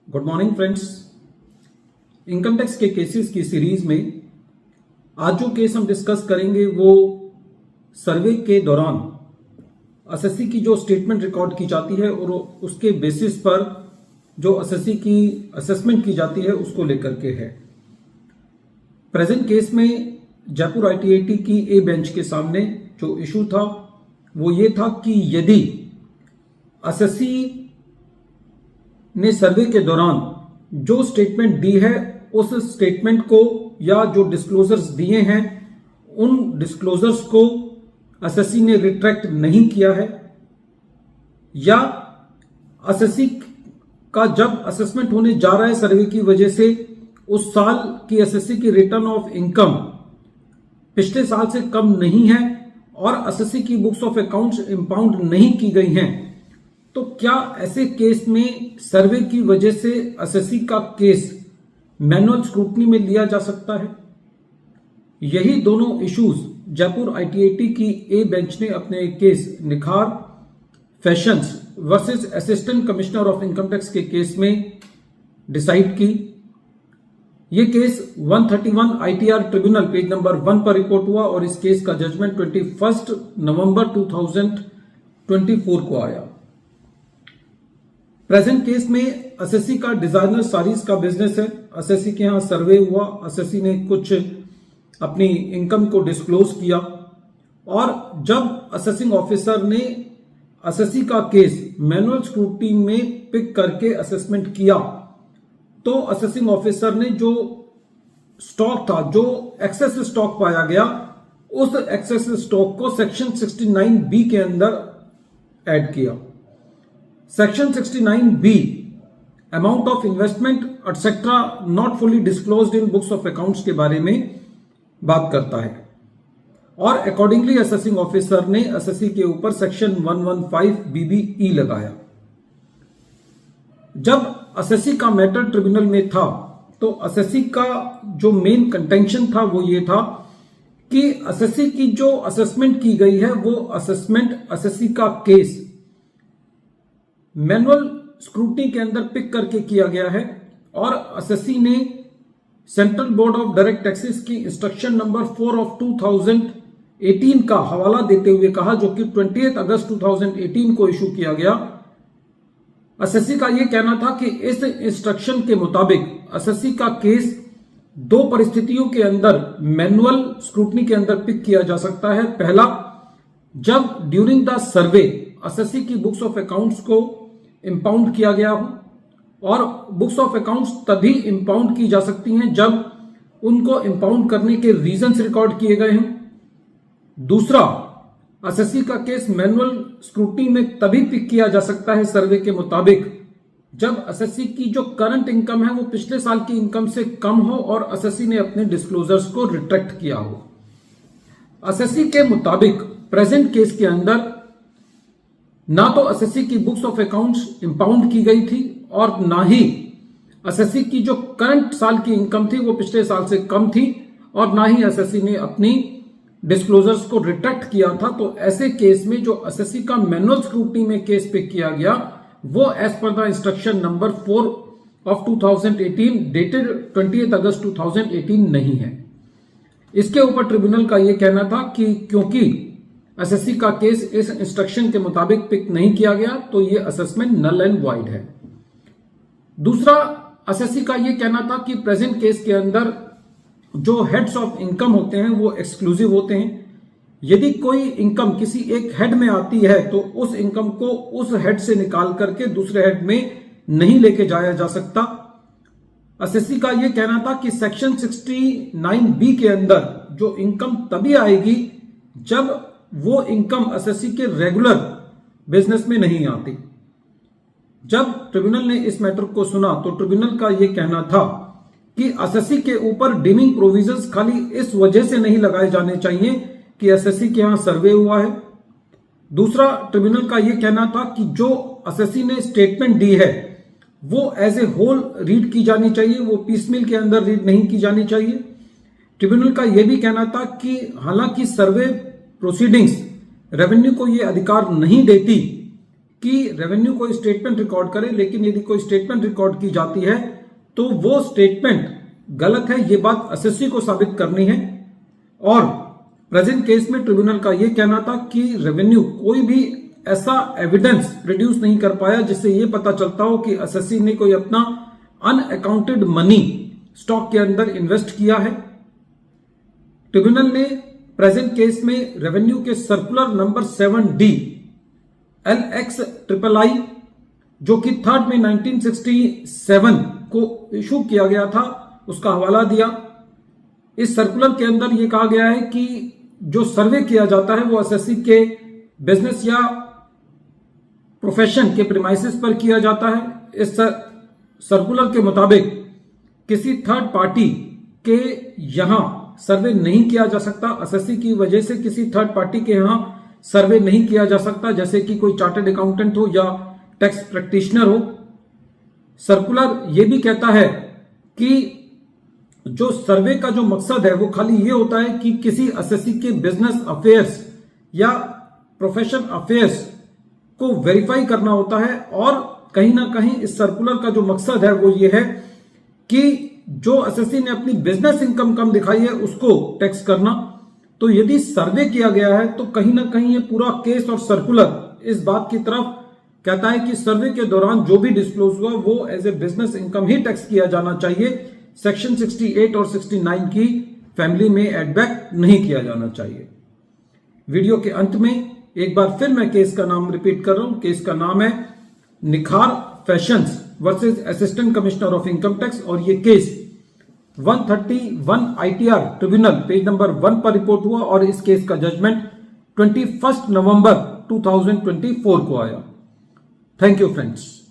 Good morning friends. Income tax के cases की series में आज जो केस हम डिस्कस करेंगे वो सर्वे के दौरान एसएससी की जो स्टेटमेंट रिकॉर्ड की जाती है और उसके बेसिस पर जो एसएससी की असेसमेंट की जाती है उसको लेकर के है। प्रेजेंट केस में जयपुर आईटीआईटी की ए बेंच के सामने जो इशू था वो ये था कि यदि एसएससी ने सर्वे के दौरान जो स्टेटमेंट दी है उस स्टेटमेंट को या जो डिस्क्लोजर्स दिए हैं उन डिस्क्लोजर्स को एसएससी ने रिट्रैक्ट नहीं किया है, या एसएससी का जब असेसमेंट होने जा रहा है सर्वे की वजह से उस साल की एसएससी की रिटर्न ऑफ इनकम पिछले साल से कम नहीं है और एसएससी की बुक्स ऑफ अकाउंट्स इंपाउंड नहीं की गई हैं, तो क्या ऐसे केस में सर्वे की वजह से एसएससी का केस मैनुअल स्क्रूटनी में लिया जा सकता है? यही दोनों इश्यूज जयपुर आईटीआईटी की ए बेंच ने अपने केस निखार fashions versus assistant commissioner of income tax के केस में डिसाइड की। यह case 131 ITR tribunal page number 1 पर रिपोर्ट हुआ और इस केस का जजमेंट 21 नवंबर 2024 को आया। प्रेजेंट केस में एसएससी का डिजाइनर साड़ीज का बिजनेस है। एसएससी के यहां सर्वे हुआ, एसएससी ने कुछ अपनी इनकम को डिस्क्लोज किया और जब असेसिंग ऑफिसर ने एसएससी का केस मैनुअल स्क्रूटनी में पिक करके असेसमेंट किया तो असेसिंग ऑफिसर ने जो स्टॉक था, जो एक्सेस स्टॉक पाया गया, उस एक्सेस स्टॉक को सेक्शन 69B के अंदर ऐड किया। Section 69B amount of investment etcetera not fully disclosed in books of accounts के बारे में बात करता है और अकॉर्डिंगली असेसिंग ऑफिसर ने एसएससी के ऊपर सेक्शन 115BBE लगाया। जब एसएससी का मैटर ट्रिब्यूनल में था तो एसएससी का जो मेन कंटेंशन था वो ये था कि एसएससी की जो असेसमेंट की गई है वो असेसमेंट एसएससी का केस मैनुअल स्क्रूटनी के अंदर पिक करके किया गया है और एसएससी ने central board of direct taxes की इंस्ट्रक्शन नंबर 4 ऑफ 2018 का हवाला देते हुए कहा, जो कि 20 अगस्त 2018 को इशू किया गया। एसएससी का यह कहना था कि इस इंस्ट्रक्शन के मुताबिक एसएससी का केस दो परिस्थितियों के अंदर मैनुअल स्क्रूटनी के अंदर पिक किया जा सकता है। पहला, जब ड्यूरिंग द सर्वे एसएससी की बुक्स ऑफ अकाउंट्स को इंपाउंड किया गया हो, और बुक्स ऑफ अकाउंट्स तभी इंपाउंड की जा सकती हैं जब उनको इंपाउंड करने के रीजंस रिकॉर्ड किए गए हैं। दूसरा, एसएससी का केस मैनुअल स्क्रूटनी में तभी पिक किया जा सकता है सर्वे के मुताबिक जब एसएससी की जो करंट इनकम है वो पिछले साल की इनकम से कम हो और एसएससी ने अपने डिस्क्लोजर्स को रिट्रैक्ट किया हो। एसएससी के मुताबिक प्रेजेंट केस के अंदर ना तो एसएससी की बुक्स ऑफ अकाउंट्स इंपाउंड की गई थी और ना ही एसएससी की जो करंट साल की इनकम थी वो पिछले साल से कम थी और ना ही एसएससी ने अपनी डिस्क्लोजर्स को रिट्रैक्ट किया था। तो ऐसे केस में जो एसएससी का मैनुअल स्क्रूटनी में केस पिक किया गया वो as per the instruction number 4 of 2018 dated 20 August 2018 नहीं है। इसके ऊपर ट्रिब्यूनल का यह कहना था कि क्योंकि एसएससी का केस इस इंस्ट्रक्शन के मुताबिक पिक नहीं किया गया तो यह असेसमेंट नल एंड वॉइड है। दूसरा, एसएससी का यह कहना था कि प्रेजेंट केस के अंदर जो हेड्स ऑफ इनकम होते हैं वो एक्सक्लूसिव होते हैं। यदि कोई इनकम किसी एक हेड में आती है तो उस इनकम को उस हेड से निकाल करके दूसरे हेड में नहीं लेके जाया जा सकता। एसएससी का यह कहना था कि सेक्शन 69B के अंदर जो इनकम तभी आएगी जब वो इनकम एसएससी के रेगुलर बिजनेस में नहीं आती। जब ट्रिब्यूनल ने इस मैटर को सुना तो ट्रिब्यूनल का यह कहना था कि एसएससी के ऊपर डीमिंग प्रोविजंस खाली इस वजह से नहीं लगाए जाने चाहिए कि एसएससी के यहां सर्वे हुआ है। दूसरा, ट्रिब्यूनल का यह कहना था कि जो एसएससी ने स्टेटमेंट दी है वो एज ए होल रीड की जानी चाहिए, वो पीसमिल के अंदर रीड नहीं की जानी चाहिए। ट्रिब्यूनल का यह भी कहना था कि हालांकि सर्वे प्रोसीडिंग्स रेवेन्यू को यह अधिकार नहीं देती कि रेवेन्यू कोई स्टेटमेंट रिकॉर्ड करे, लेकिन यदि कोई स्टेटमेंट रिकॉर्ड की जाती है तो वो स्टेटमेंट गलत है, ये बात एसएससी को साबित करनी है। और प्रेजेंट केस में ट्रिब्यूनल का यह कहना था कि रेवेन्यू कोई भी ऐसा एविडेंस प्रोड्यूस नहीं कर पाया जिससे यह पता चलता हो कि एसएससी ने कोई अपना अनअकाउंटेड मनी स्टॉक के अंदर इन्वेस्ट किया है। ट्रिब्यूनल ने प्रेजेंट केस में रेवेन्यू के सर्कुलर नंबर 7D LXIII जो कि 3 मई 1967 को इशू किया गया था उसका हवाला दिया। इस सर्कुलर के अंदर यह कहा गया है कि जो सर्वे किया जाता है वो एसएससी के बिजनेस या प्रोफेशन के प्रीमाइसेस पर किया जाता है। इस सर्कुलर के मुताबिक किसी थर्ड पार्टी के यहां सर्वे नहीं किया जा सकता। एसएससी की वजह से किसी थर्ड पार्टी के यहां सर्वे नहीं किया जा सकता, जैसे कि कोई चार्टर्ड अकाउंटेंट हो या टैक्स प्रैक्टिशनर हो। सर्कुलर यह भी कहता है कि जो सर्वे का जो मकसद है वो खाली ये होता है कि किसी एसएससी के बिजनेस अफेयर्स या प्रोफेशन अफेयर्स को वेरीफाई करना होता है। और कहीं ना कहीं इस सर्कुलर का जो मकसद है वो ये है कि जो एसएससी ने अपनी बिजनेस इनकम कम दिखाई है उसको टैक्स करना। तो यदि सर्वे किया गया है तो कहीं ना कहीं ये पूरा केस और सर्कुलर इस बात की तरफ कहता है कि सर्वे के दौरान जो भी डिस्क्लोज हुआ वो एज ए बिजनेस इनकम ही टैक्स किया जाना चाहिए। सेक्शन 68 और 69 की फैमिली में एड बैक नहीं किया जाना चाहिए। वीडियो के अंत में एक बार फिर मैं केस का नाम रिपीट कर रहा हूं। केस का नाम है निखार fashions versus assistant commissioner of income tax और ये case 131 ITR tribunal page number 1 पर रिपोर्ट हुआ और इस केस का जजमेंट 21 नवंबर 2024 को आया। Thank you friends.